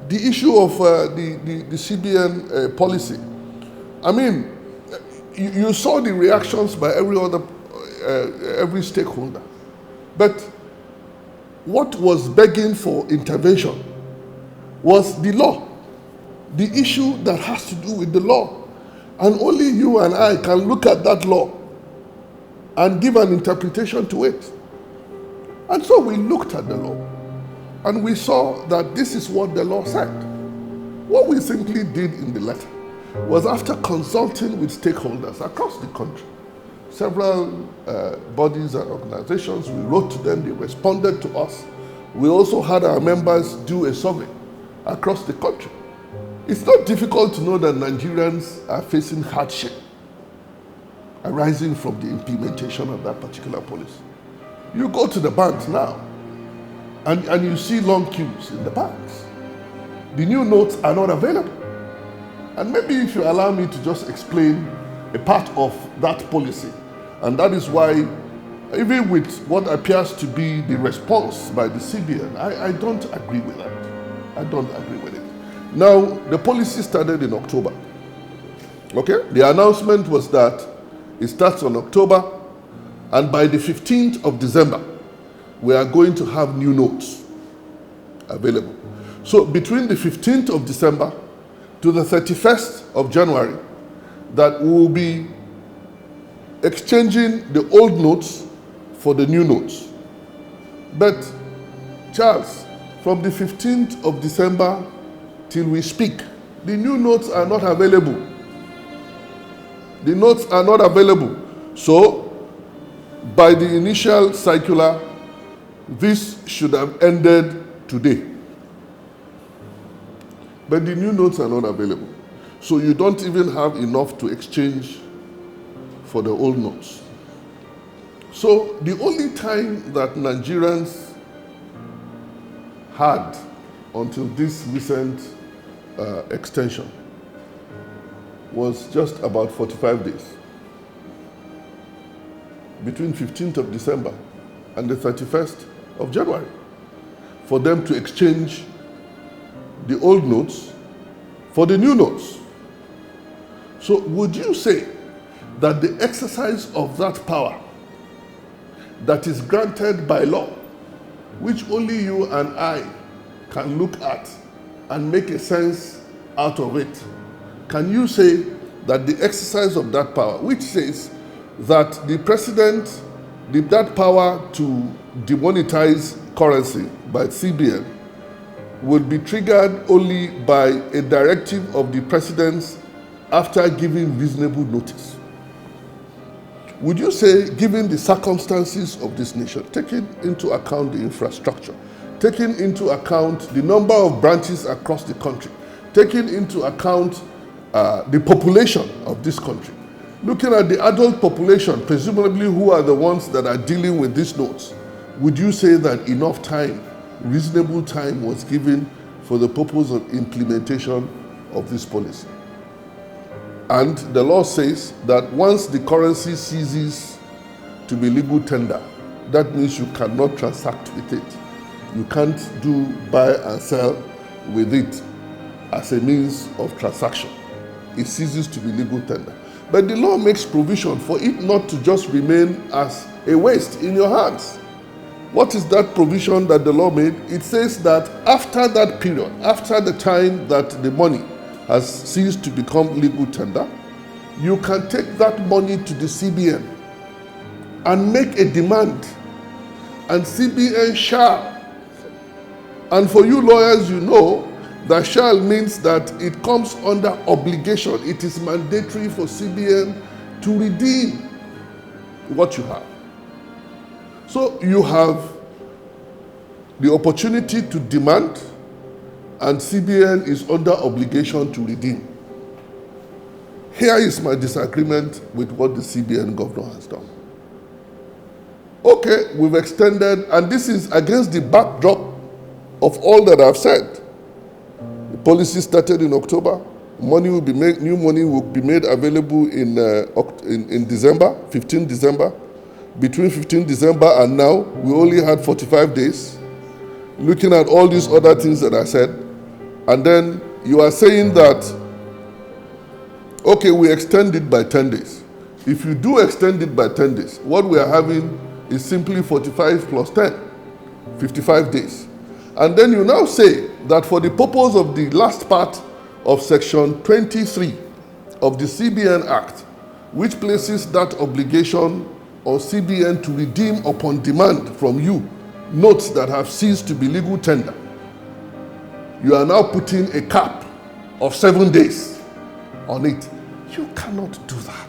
the issue of the CBN policy. I mean, you saw the reactions by every stakeholder. But what was begging for intervention was the law, the issue that has to do with the law. And only you and I can look at that law and give an interpretation to it. And so we looked at the law and we saw that this is what the law said. What we simply did in the letter was, after consulting with stakeholders across the country, several bodies and organizations, we wrote to them, they responded to us. We also had our members do a survey across the country. It's not difficult to know that Nigerians are facing hardship arising from the implementation of that particular policy. You go to the banks now, and you see long queues in the banks. The new notes are not available. And maybe if you allow me to just explain a part of that policy, and that is why, even with what appears to be the response by the CBN, I don't agree with that. I don't agree with it. Now, the policy started in October. Okay? The announcement was that it starts on October, and by the 15th of December, we are going to have new notes available. So between the 15th of December to the 31st of January, that we will be exchanging the old notes for the new notes. But, Charles, from the 15th of December till we speak, the new notes are not available. The notes are not available. So, by the initial circular, this should have ended today. But the new notes are not available. So you don't even have enough to exchange for the old notes. So the only time that Nigerians had until this recent extension was just about 45 days. Between 15th of December and the 31st of January, for them to exchange the old notes for the new notes. So would you say that the exercise of that power that is granted by law, which only you and I can look at and make a sense out of it, can you say that the exercise of that power, which says that the president, that power to demonetize currency by CBN, would be triggered only by a directive of the president after giving reasonable notice? Would you say, given the circumstances of this nation, taking into account the infrastructure, taking into account the number of branches across the country, taking into account the population of this country, looking at the adult population, presumably who are the ones that are dealing with these notes, would you say that enough time, reasonable time, was given for the purpose of implementation of this policy? And the law says that once the currency ceases to be legal tender, that means you cannot transact with it. You can't do buy and sell with it as a means of transaction. It ceases to be legal tender. But the law makes provision for it not to just remain as a waste in your hands. What is that provision that the law made? It says that after that period, after the time that the money has ceased to become legal tender, you can take that money to the CBN and make a demand, and CBN shall. And for you lawyers, you know that shall means that it comes under obligation. It is mandatory for CBN to redeem what you have. So you have the opportunity to demand, and CBN is under obligation to redeem. Here is my disagreement with what the CBN governor has done. Okay, we've extended, and this is against the backdrop of all that I've said. The policy started in October. Money will be made, new money will be made available in December, 15 December. Between 15 December and now, we only had 45 days. Looking at all these other things that I said, And then you are saying that, okay, we extend it by 10 days. If you do extend it by 10 days, what we are having is simply 45 plus 10, 55 days. And then you now say that for the purpose of the last part of section 23 of the CBN Act, which places that obligation on CBN to redeem upon demand from you notes that have ceased to be legal tender, you are now putting a cap of 7 days on it. You cannot do that.